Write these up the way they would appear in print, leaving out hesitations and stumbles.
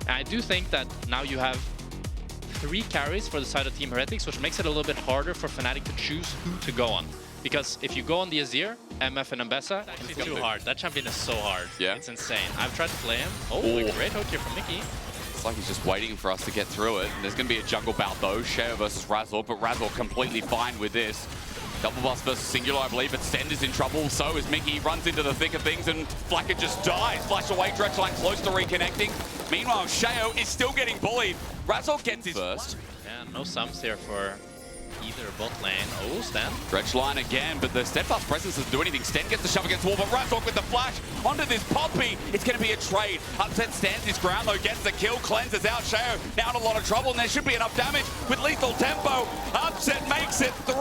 And I do think that now you have 3 carries for the side of Team Heretics, which makes it a little bit harder for Fnatic to choose who to go on. Because if you go on the Azir, MF and Ambessa, it's too hard. That champion is so hard. Yeah. It's insane. I've tried to play him. Oh, a great hook here from Mikyx. It's like he's just waiting for us to get through it. There's going to be a jungle bout though, Sheo versus Razor, but Razor completely fine with this. Double bust versus Singular, I believe, but Stend is in trouble. So is Mikyx. Runs into the thick of things, and Flacker just dies. Flash away, Dredgeline close to reconnecting. Meanwhile, Sheo is still getting bullied. Razor gets his first. Yeah, no sums here for either bot lane. Oh, Stend. Dredgeline again, but the steadfast presence doesn't do anything. Stend gets the shove against the wall, but Razor with the flash onto this Poppy. It's going to be a trade. Upset stands his ground though, gets the kill, cleanses out Sheo. Now in a lot of trouble, and there should be enough damage with lethal tempo. Upset makes it 3.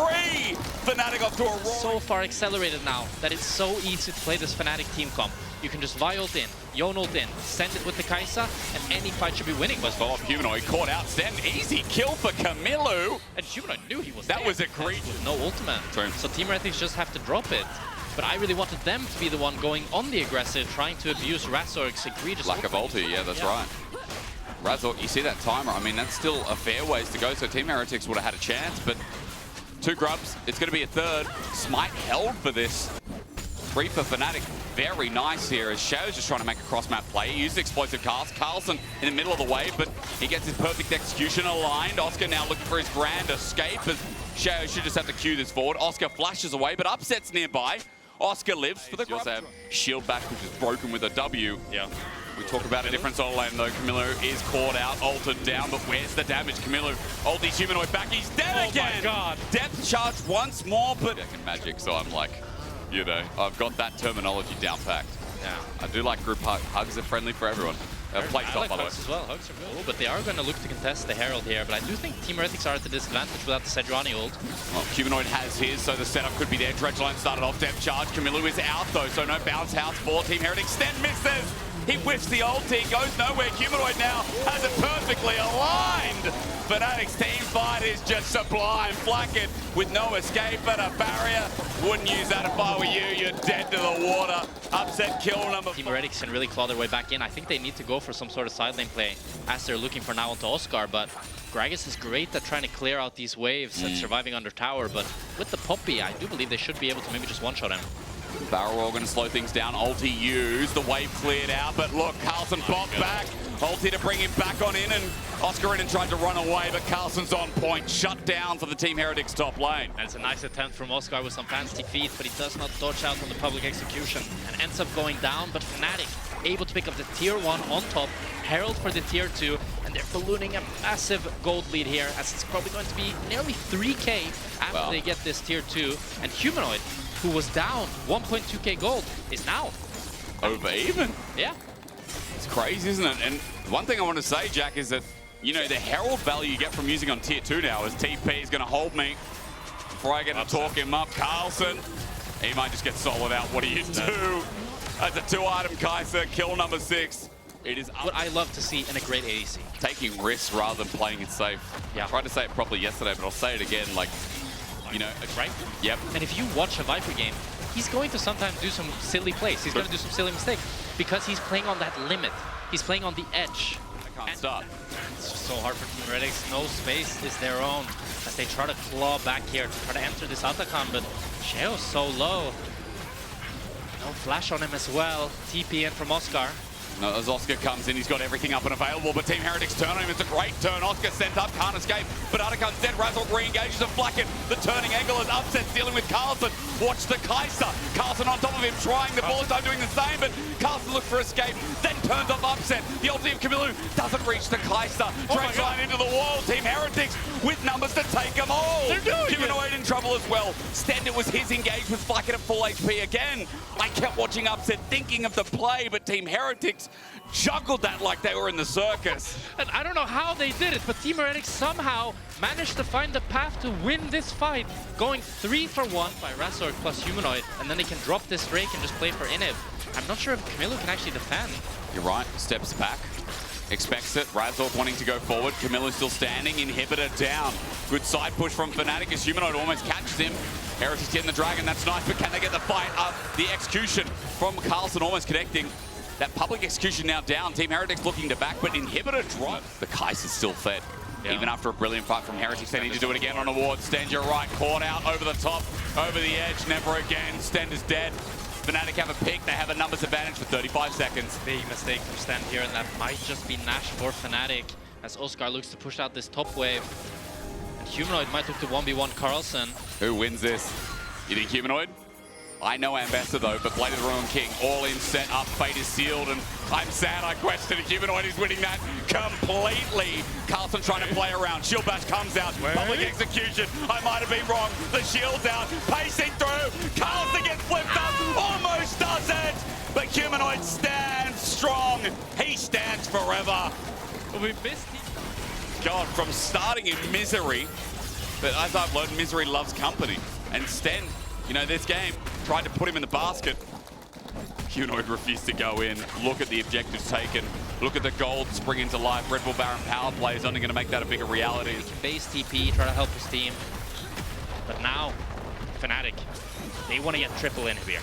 Fnatic off to a roar. So far accelerated now that it's so easy to play this Fnatic team comp. You can just Vi ult in, Yone ult in, send it with the Kai'Sa, and any fight should be winning. Let's follow up Humanoid, caught out Stend. Easy kill for Camilo. And Humanoid knew he was That there. was egregious. With no ultimate. True. So Team Heretics just have to drop it. But I really wanted them to be the one going on the aggressive, trying to abuse Razor's egregious Lack of ulti, yeah, that's right. Razor, you see that timer, I mean, that's still a fair ways to go, so Team Heretics would have had a chance, but 2 grubs, it's going to be a 3rd. Smite held for this. 3 for Fnatic. Very nice here as Sheo's just trying to make a cross-map play. He uses explosive cast. Carlson in the middle of the wave, but he gets his perfect execution aligned. Oscar now looking for his grand escape as Sheo should just have to cue this forward. Oscar flashes away, but Upset's nearby. Oscar lives for the grub. Have shield back, which is broken with a W. Yeah. We talk about a different solo lane though. Camilo is caught out, altered down, but where's the damage? Camilo ultis Humanoid back, he's dead again! Oh my god! Depth charge once more, but magic, so I'm like, you know, I've got that terminology down packed. Yeah. I do like group hugs. Hugs are friendly for everyone. Play I like hugs as well. Hugs are good. Oh, but they are going to look to contest the Herald here. But I do think Team Heretics are at the disadvantage without the Sejuani ult. Well, Humanoid has his, so the setup could be there. Dredgeline started off, depth charge. Camilo is out though, so no bounce house for Team Heretics. Stend misses! He whiffs the ulti, goes nowhere. Humanoid now has it perfectly aligned. Fnatic's team fight is just sublime. Flacken with no escape and a barrier. Wouldn't use that if I were you. You're dead to the water. Upset kill number 4. Team Heretics can really claw their way back in. I think they need to go for some sort of side lane play as they're looking for now onto Oscar. But Gragas is great at trying to clear out these waves and surviving under tower. But with the Poppy, I do believe they should be able to maybe just one-shot him. Barrel Roll going to slow things down. Ulti used. The wave cleared out. But look, Carlson popped back. Ulti to bring him back on in. And Oscar in and tried to run away. But Carlson's on point. Shut down for the Team Heretics top lane. And it's a nice attempt from Oscar with some fancy feet. But he does not dodge out on the public execution. And ends up going down. But Fnatic able to pick up the tier 1 on top. Herald for the tier 2. And they're ballooning a massive gold lead here. As it's probably going to be nearly 3k after they get this tier 2. And Humanoid, who was down 1.2k gold, is now over even. Yeah. It's crazy, isn't it? And one thing I want to say, Jack, is that, you know, the Herald value you get from using on tier 2 now is TP is going to hold me before I get to talk him up. Carlson, he might just get solid out. What do you do? That's a 2-item Kai'Sa, kill number 6. It is what I love to see in a great ADC. Taking risks rather than playing it safe. Yeah. I tried to say it properly yesterday, but I'll say it again, like, you know, right? Yep. And if you watch a Viper game, he's going to sometimes do some silly plays. He's going to do some silly mistakes because he's playing on that limit. He's playing on the edge. I can't stop. It's just so hard for Team Heretics. No space is their own as they try to claw back here to try to enter this Atacon, but Sheo's so low. No flash on him as well. TP in from Oscar. No, as Oscar comes in, he's got everything up and available, but Team Heretics turn on him. It's a great turn. Oscar sent up, can't escape, but Atakan's dead. Razor re-engages and Flacken. The turning angle is Upset, dealing with Carlson. Watch the Kai'Sa. Carlson on top of him, trying the bullet time, doing the same, but Carlson looks for escape, then turns off Upset. The ulti of Camilo doesn't reach the Kai'Sa. Drags line into the wall. Team Heretics with numbers to take them all. They're doing Humanoid in trouble as well. Stend, it was his engage with Flacken at full HP again. I kept watching Upset, thinking of the play, but Team Heretics juggled that like they were in the circus. And I don't know how they did it, but Team Heretics somehow managed to find the path to win this fight, going 3 for 1 by Razor plus Humanoid, and then they can drop this Drake and just play for Inib. I'm not sure if Camilo can actually defend. You're right, steps back, expects it. Razor wanting to go forward, Camilo still standing, inhibitor down. Good side push from Fnatic as Humanoid almost catches him. Heretics getting the dragon, that's nice, but can they get the fight up? The execution from Carlson almost connecting. That public execution now down. Team Heretics looking to back, but Inhibitor drop. The Kais is still fed. Yeah. Even after a brilliant fight from Heretics, they need to do it again on a ward. Stend your right, caught out over the top, over the edge, never again. Stend is dead. Fnatic have a pick, they have a numbers advantage for 35 seconds. Big mistake from Stend here, and that might just be Nash for Fnatic, as Oscar looks to push out this top wave. And Humanoid might look to 1v1 Carlson. Who wins this? You think Humanoid? I know Ambassador though, but Blade of the Ruined King, all in, set up, fate is sealed, and I'm sad I questioned it. Humanoid is winning that completely. Carlson trying to play around. Shield Bash comes out. Public execution. I might have been wrong. The shield's out. Pacing through. Carlson gets flipped up. Almost does it. But Humanoid stands strong. He stands forever. We missed him. God, from starting in misery, but as I've learned, misery loves company. And Stend, you know, this game tried to put him in the basket. Humanoid refused to go in. Look at the objectives taken. Look at the gold spring into life. Red Bull Baron power play is only going to make that a bigger reality. He can base TP, try to help his team. But now, Fnatic, they want to get triple in here.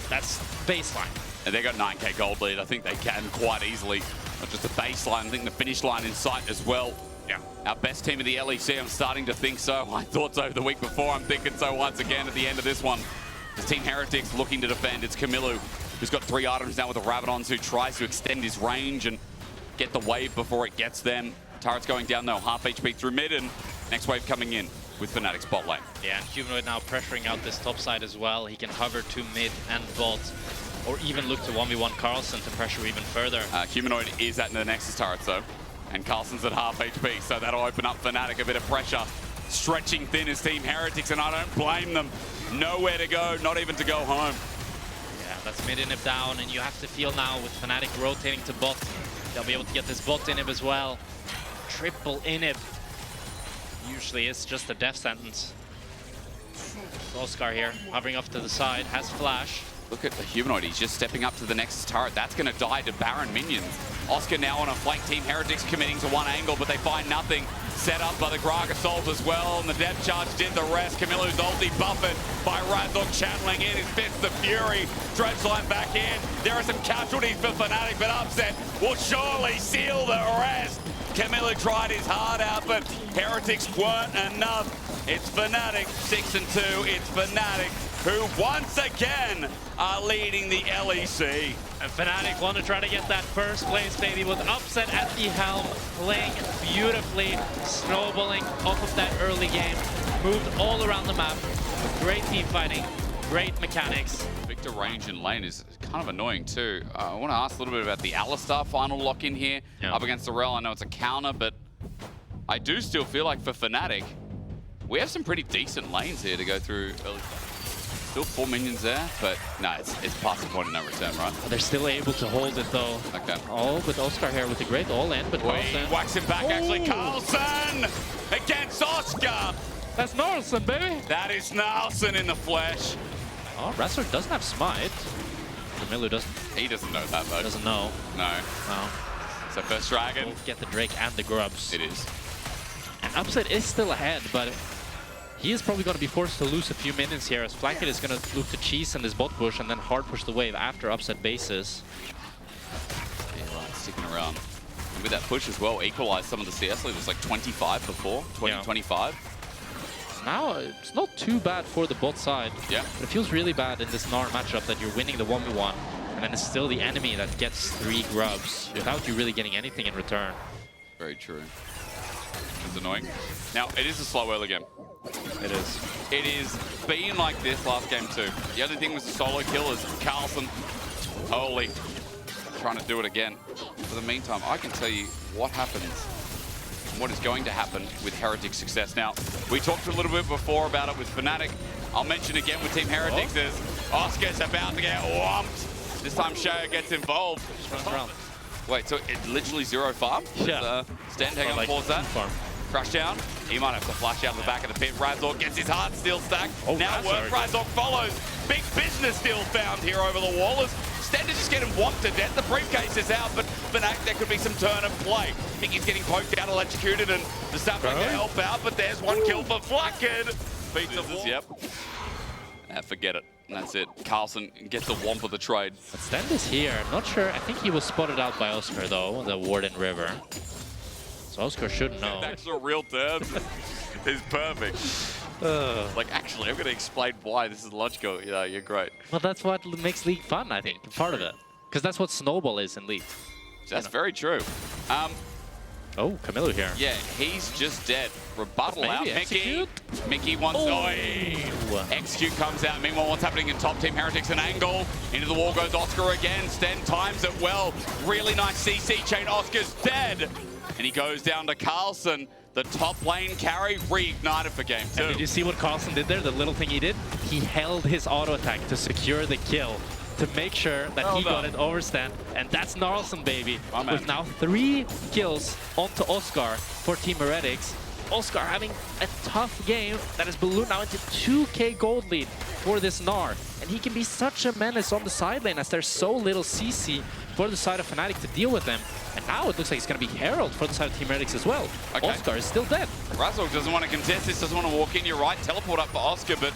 That's baseline. And they got 9k gold lead. I think they can quite easily. Not just the baseline, I think the finish line in sight as well. Yeah. Our best team of the LEC, I'm starting to think so. I thought so the week before. I'm thinking so once again at the end of this one. This Team Heretics looking to defend. It's Camilo, who's got 3 items now with the Rabadons, who tries to extend his range and get the wave before it gets them. Turret's going down though, half HP through mid, and next wave coming in with Fnatic's bot lane. Yeah, and Humanoid now pressuring out this top side as well. He can hover to mid and bot, or even look to 1v1 Carlson to pressure even further. Humanoid is at the Nexus turret though, and Carlson's at half HP, so that'll open up Fnatic a bit of pressure. Stretching thin as Team Heretics, and I don't blame them. Nowhere to go, not even to go home. Yeah, that's mid inhib down, and you have to feel now with Fnatic rotating to bot, they'll be able to get this bot inhib as well. Triple inhib. Usually it's just a death sentence. Oscar here, hovering off to the side, has flash. Look at the Humanoid, he's just stepping up to the next turret. That's going to die to Baron minions. Oscar now on a flank. Team Heretics committing to one angle, but they find nothing. Set up by the Graga Souls as well, and the depth charge did the rest. Camilo's ulti buffered by Razork channeling in his Fists of Fury. Dredgeline back in. There are some casualties for Fnatic, but Upset will surely seal the rest. Camilo tried his heart out, but Heretics weren't enough. It's Fnatic 6-2. It's Fnatic who once again are leading the LEC. And Fnatic want to try to get that first place, baby, with Upset at the helm, playing beautifully, snowballing off of that early game, moved all around the map. Great team fighting, great mechanics. Victor range in lane is kind of annoying too. I want to ask a little bit about the Alistar final lock-in here, up against the Rel. I know it's a counter, but I do still feel like for Fnatic, we have some pretty decent lanes here to go through early. Still 4 minions there, but no, it's past the point of no return, right? They're still able to hold it though. Okay. Oh, with Oscar here with a great all-in, but Carlson whacks him back. Actually, Carlson against Oscar. That's Gnarlson, baby. That is Gnarlson in the flesh. Oh, Razork doesn't have smite. Camilo doesn't. He doesn't know that though. Doesn't know. No. No. So first dragon. Both get the Drake and the Grubs. It is. And Upset is still ahead, but he is probably going to be forced to lose a few minutes here, as Flankit is going to look to cheese in this bot push and then hard push the wave after Upset bases. Yeah, right, sticking around. And with that push as well, equalized some of the CS lead. It was like 25 before, 25. Now it's not too bad for the bot side. Yeah. But it feels really bad in this Gnar matchup that you're winning the 1v1, and then it's still the enemy that gets 3 grubs without you really getting anything in return. Very true. It's annoying. Now, it is a slow early game. It is. It is being like this last game too. The other thing was the solo kill is Carlson. Holy. Trying to do it again. For the meantime, I can tell you what happens and what is going to happen with Heretics' success. Now, we talked a little bit before about it with Fnatic. I'll mention again with Team Heretics is Oscar's about to get whomped. This time Shaya gets involved. Just runs around. Wait, so it's literally 0 farm? Yeah. Stend, hang on, pause that. Crush down. He might have to flash out the back of the pit. Razork gets his heart steel stack. Oh, now Razork follows. Big business still found here over the wall as Stend is just getting whopped to death. The briefcase is out, but Fnatic, there could be some turn of play. I think he's getting poked out, electrocuted, and the sapling to help out, but there's one kill for Flackid. Beats the wall. Yep. Forget it. And that's it. Carlson gets the womp of the trade. But Stand is here. I'm not sure. I think he was spotted out by Oscar, though, the Warden River. So Oscar should know. Back to the real terms is perfect. Like, actually, I'm going to explain why this is logical. Yeah, you're great. Well, that's what makes League fun, I think. Part of it. Because that's what Snowball is in League. That's very true. Oh, Camilo here. Yeah, he's just dead. Rebuttal out. Execute. Mickey wants... Execute comes out. Meanwhile, what's happening in top team? Heretics an angle. Into the wall goes Oscar again. Sten times it well. Really nice CC chain. Oscar's dead. And he goes down to Carlson. The top lane carry reignited for game 2. And did you see what Carlson did there? The little thing he did? He held his auto attack to secure the kill, to make sure that he got it over Stand. And that's Gnarlson, baby. With now 3 kills onto Oscar for Team Heretics. Oscar having a tough game that has ballooned now into 2k gold lead for this Gnar. And he can be such a menace on the side lane as there's so little CC for the side of Fnatic to deal with him. And now it looks like it's going to be Herald for the side of Team Heretics as well. Okay. Oscar is still dead. Razork doesn't want to contest this, doesn't want to walk in. You're right, teleport up for Oscar, but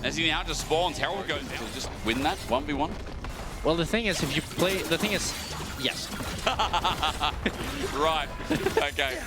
as he now just spawns, Herald goes down. He'll just win that 1v1. Well, the thing is, if you play... The thing is... Yes. Right. Okay.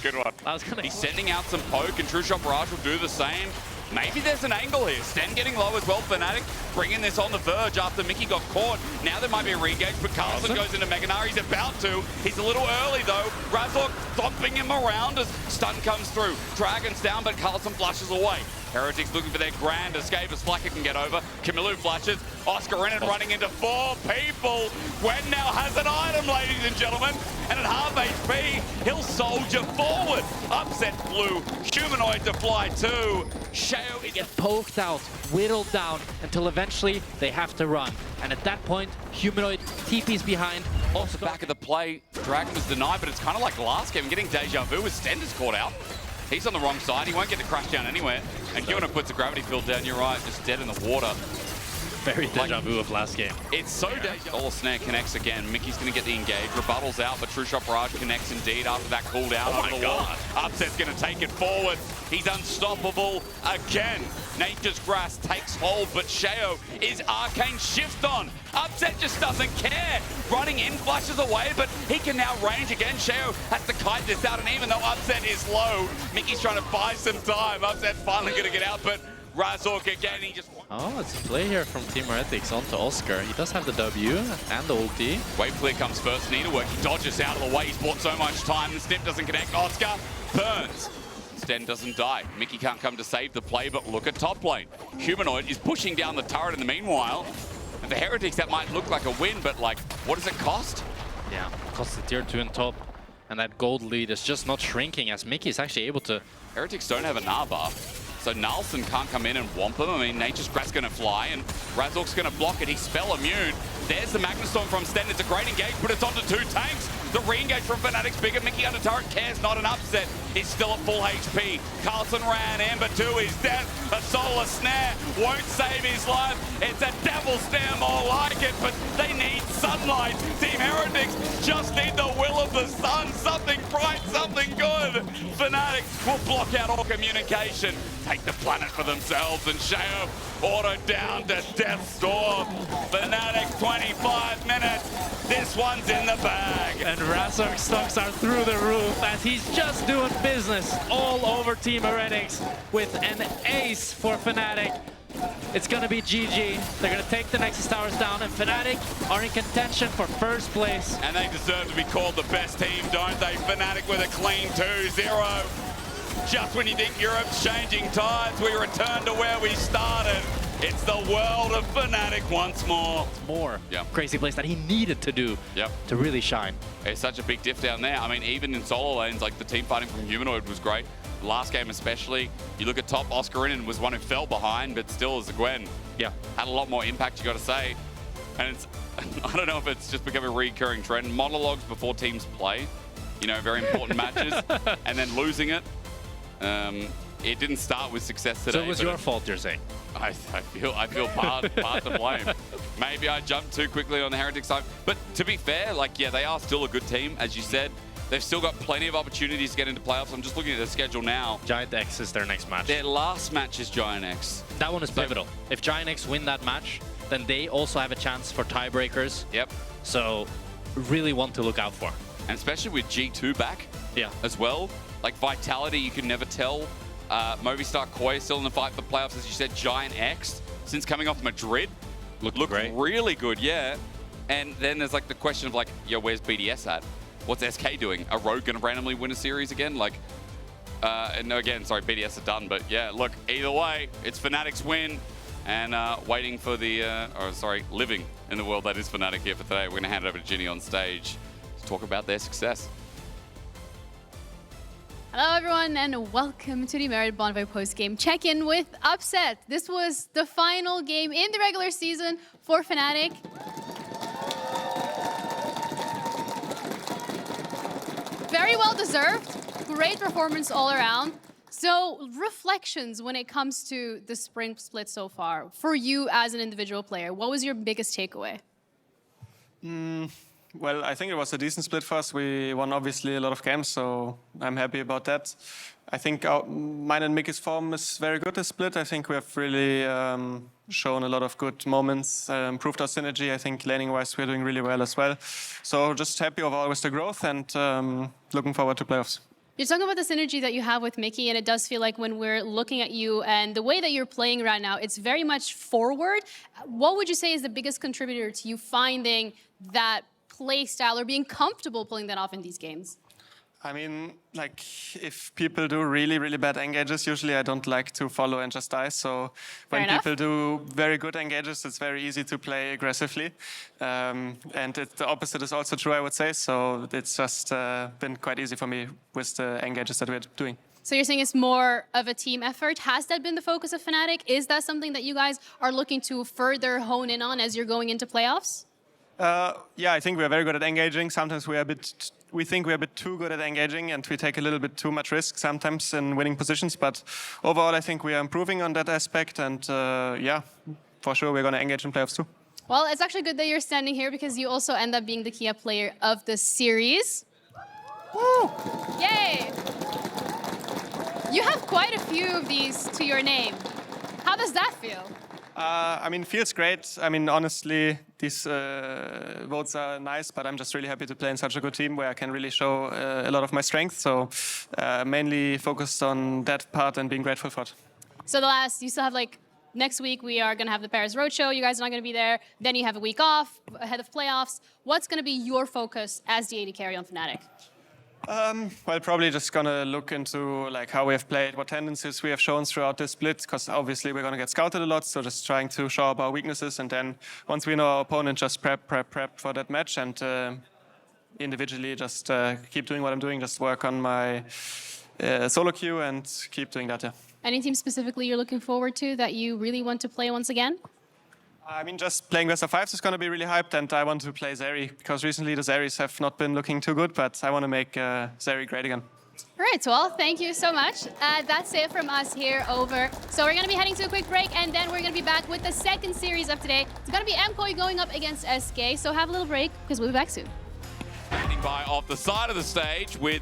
Good one. He's sending out some poke, and True Shot Barrage will do the same. Maybe there's an angle here. Sten getting low as well. Fnatic bringing this on the verge after Mickey got caught. Now there might be a re-engage, but Carlson goes into Mega Gnar. He's about to. He's a little early, though. Razork thumping him around as stun comes through. Dragon's down, but Carlson flushes away. Heretics looking for their grand escape as Flacker can get over. Camilo flashes. Oscar Renan running into 4 people. Gwen now has an item, ladies and gentlemen. And at half HP, he'll soldier forward. Upset blue. Humanoid to fly too. Shao get poked out, whittled down, until eventually they have to run. And at that point, Humanoid TP's behind. Also back of the play. Dragon was denied, but it's kind of like last game, getting deja vu as Stender's caught out. He's on the wrong side. He won't get to crash down anywhere. And Humanoid puts the gravity field down. You're right, just dead in the water. Very deja vu of last game. It's so deja. Solar Snare connects again. Mickey's going to get the engage. Rebuttals out, but True Shot Barrage connects indeed after that cooldown. Oh my God. Upset's going to take it forward. He's unstoppable again. Nature's Grass takes hold, but Shao is Arcane Shift on. Upset just doesn't care. Running in, flushes away, but he can now range again. Shao has to kite this out, and even though Upset is low, Mickey's trying to buy some time. Upset's finally going to get out, but Razork again, he just... Oh, it's a play here from Team Heretics onto Oscar. He does have the W and the ulti. Wave clear comes first. Needlework, he dodges out of the way. He's bought so much time. The snip doesn't connect. Oscar burns. Sten doesn't die. Mickey can't come to save the play, but look at top lane. Humanoid is pushing down the turret in the meanwhile. And for Heretics, that might look like a win, but like, what does it cost? Yeah, it costs the tier 2 in top. And that gold lead is just not shrinking as Mickey is actually able to... Heretics don't have a Gnar buff. So Gnarlson can't come in and womp him. I mean, Nature's Grass going to fly, and Razork's going to block it. He's spell immune. There's the Magnustorm from Sten. It's a great engage, but it's onto 2 tanks. The re-engage from Fnatic's bigger. Mickey under turret cares not an upset. He's still at full HP. Carlson ran. Amber 2 is dead. A Solar Snare won't save his life. It's a Devil Snare, more like it, but they need sunlight. Team Heretics just need the will of the sun. Something bright, something good. Fnatic will block out all communication. Take the planet for themselves, and Shao auto down to Death's Door. Fnatic 25 minutes. This one's in the bag. And Razork stocks are through the roof as he's just doing business all over Team Heretics with an ace for Fnatic. It's gonna be GG. They're gonna take the Nexus Towers down, and Fnatic are in contention for first place. And they deserve to be called the best team, don't they? Fnatic with a clean 2-0. Just when you think Europe's changing tides, we return to where we started. It's the world of Fnatic once more. More crazy plays that he needed to do to really shine. It's such a big diff down there. I mean, even in solo lanes, like the team fighting from Humanoid was great. Last game especially. You look at top, Oscar Renan was one who fell behind, but still as a Gwen, had a lot more impact, you got to say. And it's, I don't know if it's just become a recurring trend. Monologues before teams play, you know, very important matches, and then losing it. It didn't start with success today. So it was your fault, you're saying? I feel part to blame. Maybe I jumped too quickly on the Heretics side. But to be fair, like, yeah, they are still a good team, as you said. They've still got plenty of opportunities to get into playoffs. I'm just looking at the schedule now. Giant X is their next match. Their last match is Giant X. That one is pivotal. If Giant X win that match, then they also have a chance for tiebreakers. Yep. So really want to look out for. And especially with G2 back as well. Like Vitality, you can never tell. Movistar Koi still in the fight for the playoffs. As you said, Giant X, since coming off Madrid, looked really good, yeah. And then there's like the question of like, yo, where's BDS at? What's SK doing? Are Rogue going to randomly win a series again? Like, no, again, sorry, BDS are done. But yeah, look, either way, it's Fnatic's win. And waiting for the, living in the world that is Fnatic here for today. We're going to hand it over to Ginny on stage to talk about their success. Hello everyone and welcome to the Merit Bonfire post-game check-in with Upset. This was the final game in the regular season for Fnatic. Very well deserved, great performance all around. So reflections when it comes to the spring split so far, for you as an individual player, what was your biggest takeaway? Well, I think it was a decent split for us. We won obviously a lot of games, so I'm happy about that. I think mine and Mikyx form is very good this split. I think we have really shown a lot of good moments, improved our synergy. I think laning-wise we're doing really well as well. So just happy overall with the growth and looking forward to playoffs. You're talking about the synergy that you have with Mikyx, and it does feel like when we're looking at you and the way that you're playing right now, it's very much forward. What would you say is the biggest contributor to you finding that play style or being comfortable pulling that off in these games? I mean, like, if people do really, really bad engages, usually I don't like to follow and just die. So when people do very good engages, it's very easy to play aggressively. And the opposite is also true, I would say. So it's just been quite easy for me with the engages that we're doing. So you're saying it's more of a team effort. Has that been the focus of Fnatic? Is that something that you guys are looking to further hone in on as you're going into playoffs? Yeah, I think we're very good at engaging. Sometimes we think we're a bit too good at engaging and we take a little bit too much risk sometimes in winning positions. But overall, I think we are improving on that aspect. And yeah, for sure, we're going to engage in playoffs too. Well, it's actually good that you're standing here because you also end up being the Kia player of the series. Woo! Yay! You have quite a few of these to your name. How does that feel? I mean, feels great. I mean, honestly, these votes are nice, but I'm just really happy to play in such a good team where I can really show a lot of my strength. So mainly focused on that part and being grateful for it. So you still have like, next week we are going to have the Paris Roadshow. You guys are not going to be there. Then you have a week off ahead of playoffs. What's going to be your focus as the AD carry on Fnatic? Well, probably just gonna look into like how we have played, what tendencies we have shown throughout this split, because obviously we're gonna get scouted a lot. So just trying to show up our weaknesses, and then once we know our opponent, just prep for that match, and individually just keep doing what I'm doing. Just work on my solo queue and keep doing that. Yeah. Any team specifically you're looking forward to that you really want to play once again? I mean, just playing best of fives is going to be really hyped, and I want to play Zeri, because recently the Zeris have not been looking too good, but I want to make Zeri great again. All right, well, thank you so much. That's it from us here over. So we're going to be heading to a quick break, and then we're going to be back with the second series of today. It's going to be MKoi going up against SK, so have a little break, because we'll be back soon. Standing by off the side of the stage with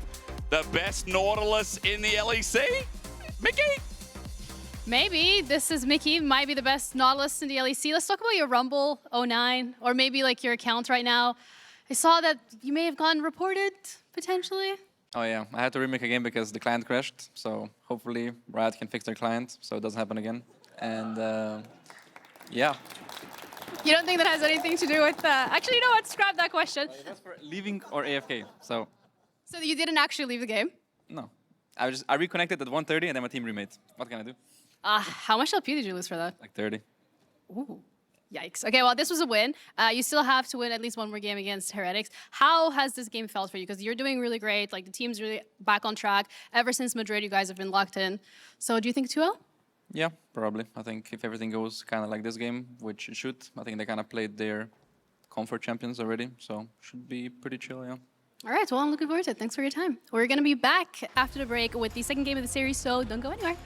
the best Nautilus in the LEC, Mikyx. Maybe this is Mikyx, might be the best Nautilus in the LEC. Let's talk about your Rumble 09, or maybe like your account right now. I saw that you may have gotten reported, potentially. Oh yeah, I had to remake again because the client crashed. So hopefully Riot can fix their client so it doesn't happen again. And yeah. You don't think that has anything to do with... Actually, you know what? Scrap that question. It was for leaving or AFK, so... So you didn't actually leave the game? No. I reconnected at 1:30 and then my team remade. What can I do? How much LP did you lose for that? Like 30. Ooh, yikes. Okay, well, this was a win. You still have to win at least one more game against Heretics. How has this game felt for you? Because you're doing really great. Like, the team's really back on track. Ever since Madrid, you guys have been locked in. So do you think 2-0? Yeah, probably. I think if everything goes kind of like this game, which it should, I think they kind of played their comfort champions already. So should be pretty chill, yeah. All right, well, I'm looking forward to it. Thanks for your time. We're going to be back after the break with the second game of the series, so don't go anywhere.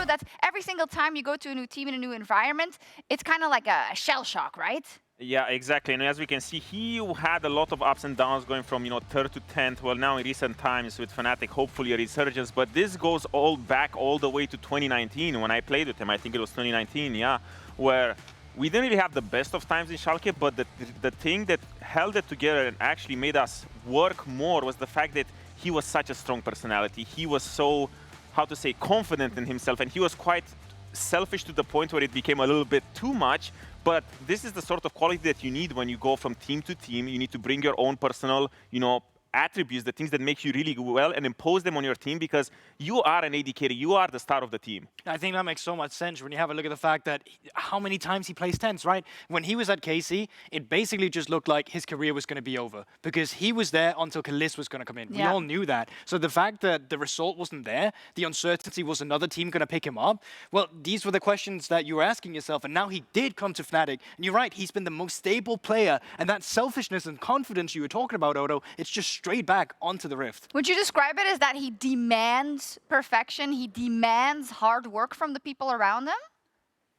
That every single time you go to a new team in a new environment, it's kind of like a shell shock, right? Yeah, exactly. And as we can see, he had a lot of ups and downs going from, 3rd to 10th. Well, now in recent times with Fnatic, hopefully a resurgence. But this goes all the way to 2019 when I played with him. I think it was 2019, yeah, where we didn't really have the best of times in Schalke, but the thing that held it together and actually made us work more was the fact that he was such a strong personality. He was so, how to say, confident in himself, and he was quite selfish to the point where it became a little bit too much. But this is the sort of quality that you need when you go from team to team. You need to bring your own personal, attributes, the things that make you really well, and impose them on your team, because you are an AD carry, you are the star of the team. I think that makes so much sense when you have a look at the fact that how many times he plays 10s, right? When he was at KC, it basically just looked like his career was going to be over because he was there until Kalis was going to come in. Yeah. We all knew that. So the fact that the result wasn't there, the uncertainty was another team going to pick him up, well, these were the questions that you were asking yourself, and now he did come to Fnatic. And you're right, he's been the most stable player, and that selfishness and confidence you were talking about, Odo, it's just straight back onto the Rift. Would you describe it as that he demands perfection, he demands hard work from the people around him?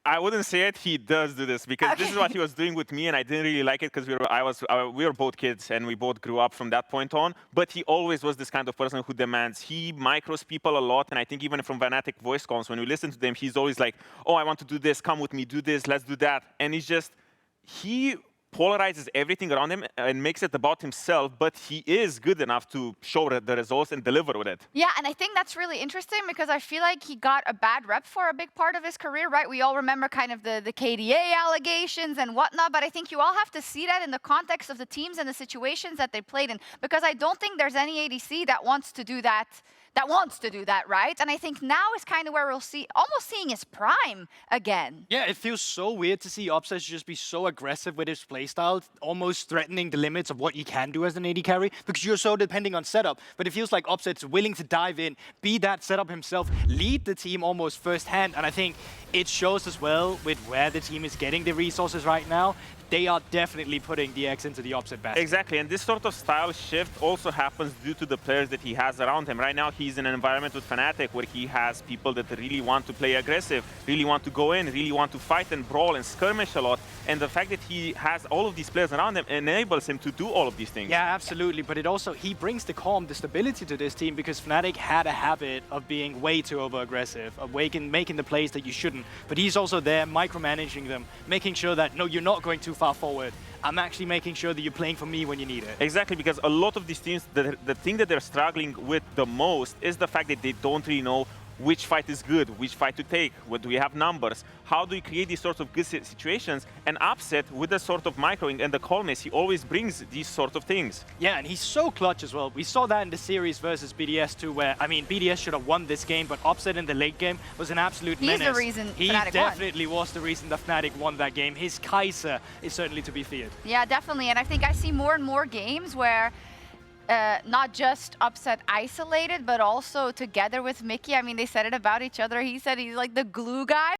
I wouldn't say it. He does do this because this is what he was doing with me, and I didn't really like it because we were both kids and we both grew up from that point on. But he always was this kind of person who demands. He micros people a lot, and I think even from Fnatic voice comms, when we listen to them, he's always like, "Oh, I want to do this. Come with me. Do this. Let's do that." And he polarizes everything around him and makes it about himself, but he is good enough to show the results and deliver with it. Yeah, and I think that's really interesting because I feel like he got a bad rep for a big part of his career, right? We all remember kind of the KDA allegations and whatnot, but I think you all have to see that in the context of the teams and the situations that they played in, because I don't think there's any ADC that wants to do that, right? And I think now is kind of where we'll see, almost seeing his prime again. Yeah, it feels so weird to see Upset just be so aggressive with his playstyle, almost threatening the limits of what you can do as an AD carry, because you're so depending on setup. But it feels like Upset's willing to dive in, be that setup himself, lead the team almost firsthand. And I think it shows as well with where the team is getting the resources right now. They are definitely putting the X into the Upset basket. Exactly, and this sort of style shift also happens due to the players that he has around him. Right now, he's in an environment with Fnatic where he has people that really want to play aggressive, really want to go in, really want to fight and brawl and skirmish a lot. And the fact that he has all of these players around him enables him to do all of these things. Yeah, absolutely, but it also, he brings the calm, the stability to this team, because Fnatic had a habit of being way too over-aggressive, of making the plays that you shouldn't. But he's also there micromanaging them, making sure that, no, you're not going too far forward. I'm actually making sure that you're playing for me when you need it. Exactly, because a lot of these teams, the thing that they're struggling with the most is the fact that they don't really know which fight is good, which fight to take, what do we have numbers, how do we create these sorts of good situations, and Upset with the sort of microing and the calmness, he always brings these sort of things. Yeah, and he's so clutch as well. We saw that in the series versus BDS too, where, I mean, BDS should have won this game, but Upset in the late game was an absolute menace. He's the reason he Fnatic definitely was the reason that Fnatic won that game. His Kaiser is certainly to be feared. Yeah, definitely, and I think I see more and more games where not just Upset isolated, but also together with Mikyx. I mean, they said it about each other. He said he's like the glue guy.